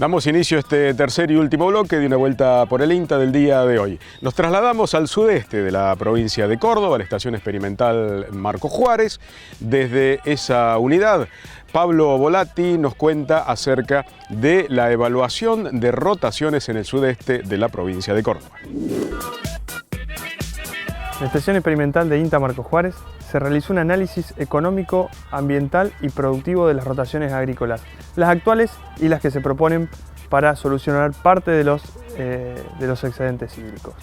Damos inicio a este tercer y último bloque de una vuelta por el INTA del día de hoy. Nos trasladamos al sudeste de la provincia de Córdoba, a la estación experimental Marcos Juárez. Desde esa unidad, Pablo Volatti nos cuenta acerca de la evaluación de rotaciones en el sudeste de la provincia de Córdoba. En la estación experimental de INTA Marcos Juárez se realizó un análisis económico, ambiental y productivo de las rotaciones agrícolas, las actuales y las que se proponen para solucionar parte de los excedentes hídricos.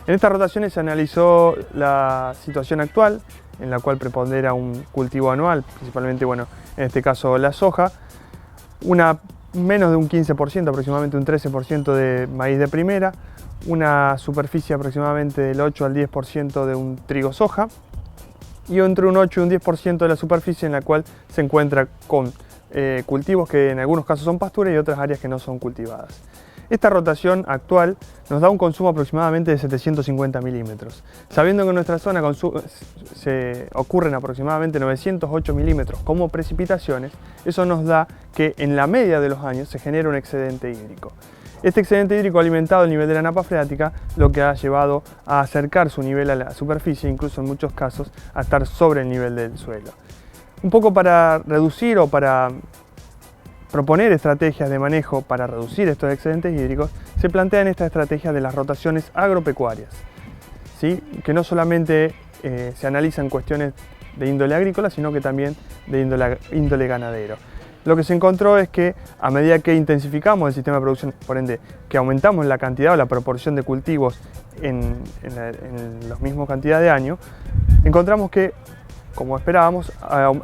En estas rotaciones se analizó la situación actual, en la cual prepondera un cultivo anual, principalmente, en este caso la soja, menos de un 15%, aproximadamente un 13% de maíz de primera, una superficie aproximadamente del 8 al 10% de un trigo soja y entre un 8 y un 10% de la superficie en la cual se encuentra con cultivos que en algunos casos son pasturas y otras áreas que no son cultivadas. Esta rotación actual nos da un consumo aproximadamente de 750 milímetros. Sabiendo que en nuestra zona se ocurren aproximadamente 908 milímetros como precipitaciones, eso nos da que en la media de los años se genera un excedente hídrico. Este excedente hídrico ha alimentado el nivel de la napa freática, lo que ha llevado a acercar su nivel a la superficie, incluso en muchos casos a estar sobre el nivel del suelo. Un poco para reducir o para proponer estrategias de manejo para reducir estos excedentes hídricos, se plantean estas estrategias de las rotaciones agropecuarias, ¿sí? Que no solamente se analizan cuestiones de índole agrícola, sino que también de índole ganadero. Lo que se encontró es que a medida que intensificamos el sistema de producción, por ende, que aumentamos la cantidad o la proporción de cultivos en la misma cantidad de años, encontramos que, como esperábamos,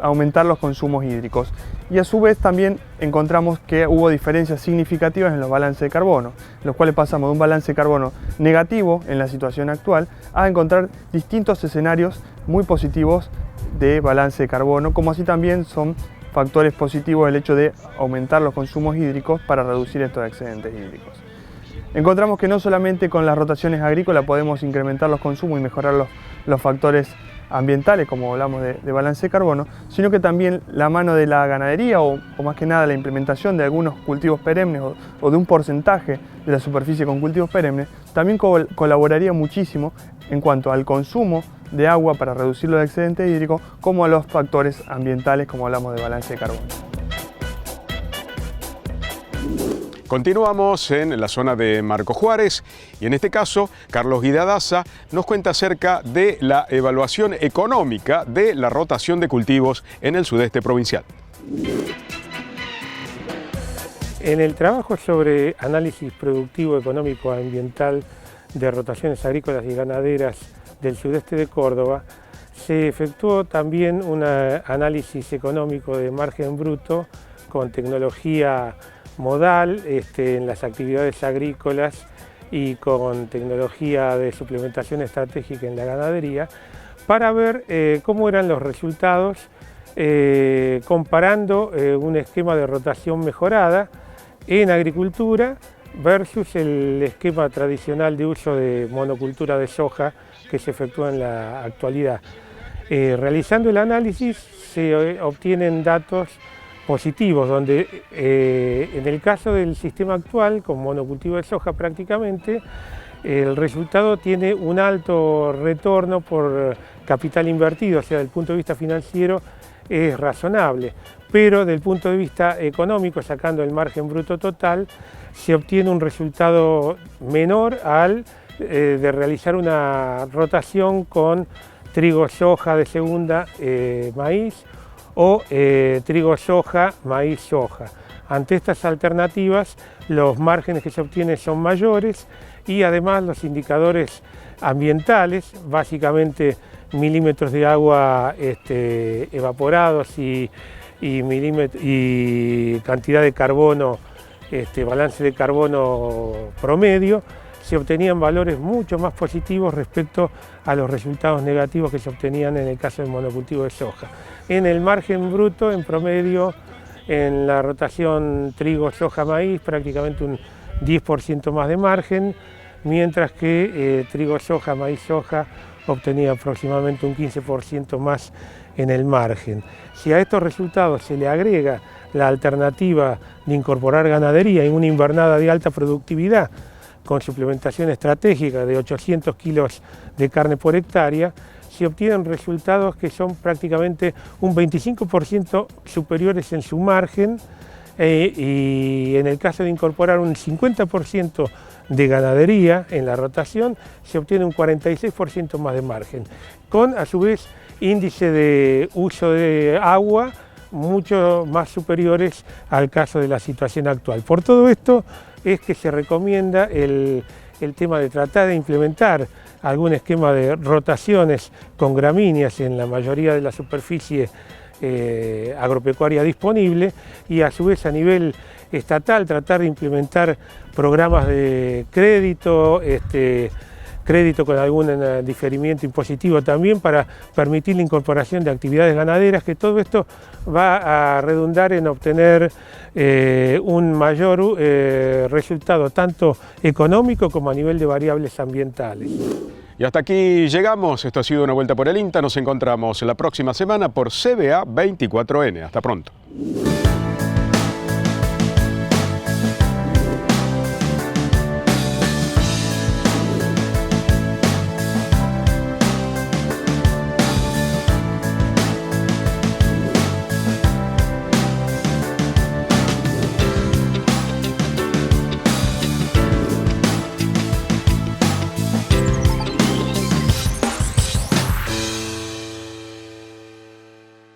aumentar los consumos hídricos. Y a su vez también encontramos que hubo diferencias significativas en los balances de carbono, los cuales pasamos de un balance de carbono negativo en la situación actual a encontrar distintos escenarios muy positivos de balance de carbono, como así también son factores positivos el hecho de aumentar los consumos hídricos para reducir estos excedentes hídricos. Encontramos que no solamente con las rotaciones agrícolas podemos incrementar los consumos y mejorar los factores ambientales, como hablamos de balance de carbono, sino que también la mano de la ganadería o más que nada la implementación de algunos cultivos perennes o de un porcentaje de la superficie con cultivos perennes, también colaboraría muchísimo en cuanto al consumo de agua para reducir los excedentes hídricos, como a los factores ambientales, como hablamos de balance de carbono. Continuamos en la zona de Marcos Juárez y en este caso Carlos Guidadaza nos cuenta acerca de la evaluación económica de la rotación de cultivos en el sudeste provincial. En el trabajo sobre análisis productivo, económico, ambiental de rotaciones agrícolas y ganaderas del sudeste de Córdoba, se efectuó también un análisis económico de margen bruto con tecnología modal en las actividades agrícolas y con tecnología de suplementación estratégica en la ganadería para ver cómo eran los resultados comparando un esquema de rotación mejorada en agricultura versus el esquema tradicional de uso de monocultura de soja que se efectúa en la actualidad. Realizando el análisis se obtienen datos positivos, donde en el caso del sistema actual, con monocultivo de soja prácticamente, el resultado tiene un alto retorno por capital invertido, o sea, desde el punto de vista financiero es razonable, pero desde el punto de vista económico, sacando el margen bruto total, se obtiene un resultado menor al de realizar una rotación con trigo soja de segunda, maíz, o trigo soja, maíz soja. Ante estas alternativas los márgenes que se obtienen son mayores y además los indicadores ambientales, básicamente milímetros de agua evaporados y cantidad de carbono, balance de carbono promedio, se obtenían valores mucho más positivos respecto a los resultados negativos que se obtenían en el caso del monocultivo de soja. En el margen bruto, en promedio, en la rotación trigo, soja, maíz, prácticamente un 10% más de margen, mientras que trigo, soja, maíz, soja, obtenía aproximadamente un 15% más en el margen. Si a estos resultados se le agrega la alternativa de incorporar ganadería en una invernada de alta productividad, con suplementación estratégica de 800 kilos de carne por hectárea, se obtienen resultados que son prácticamente un 25% superiores en su margen, y en el caso de incorporar un 50% de ganadería en la rotación, se obtiene un 46% más de margen, con a su vez índice de uso de agua mucho más superiores al caso de la situación actual. Por todo esto es que se recomienda el tema de tratar de implementar algún esquema de rotaciones con gramíneas en la mayoría de la superficie agropecuaria disponible, y a su vez a nivel estatal tratar de implementar programas de crédito, crédito con algún diferimiento impositivo también, para permitir la incorporación de actividades ganaderas, que todo esto va a redundar en obtener un mayor resultado tanto económico como a nivel de variables ambientales. Y hasta aquí llegamos. Esto ha sido Una Vuelta por el INTA. Nos encontramos la próxima semana por CBA 24N. Hasta pronto.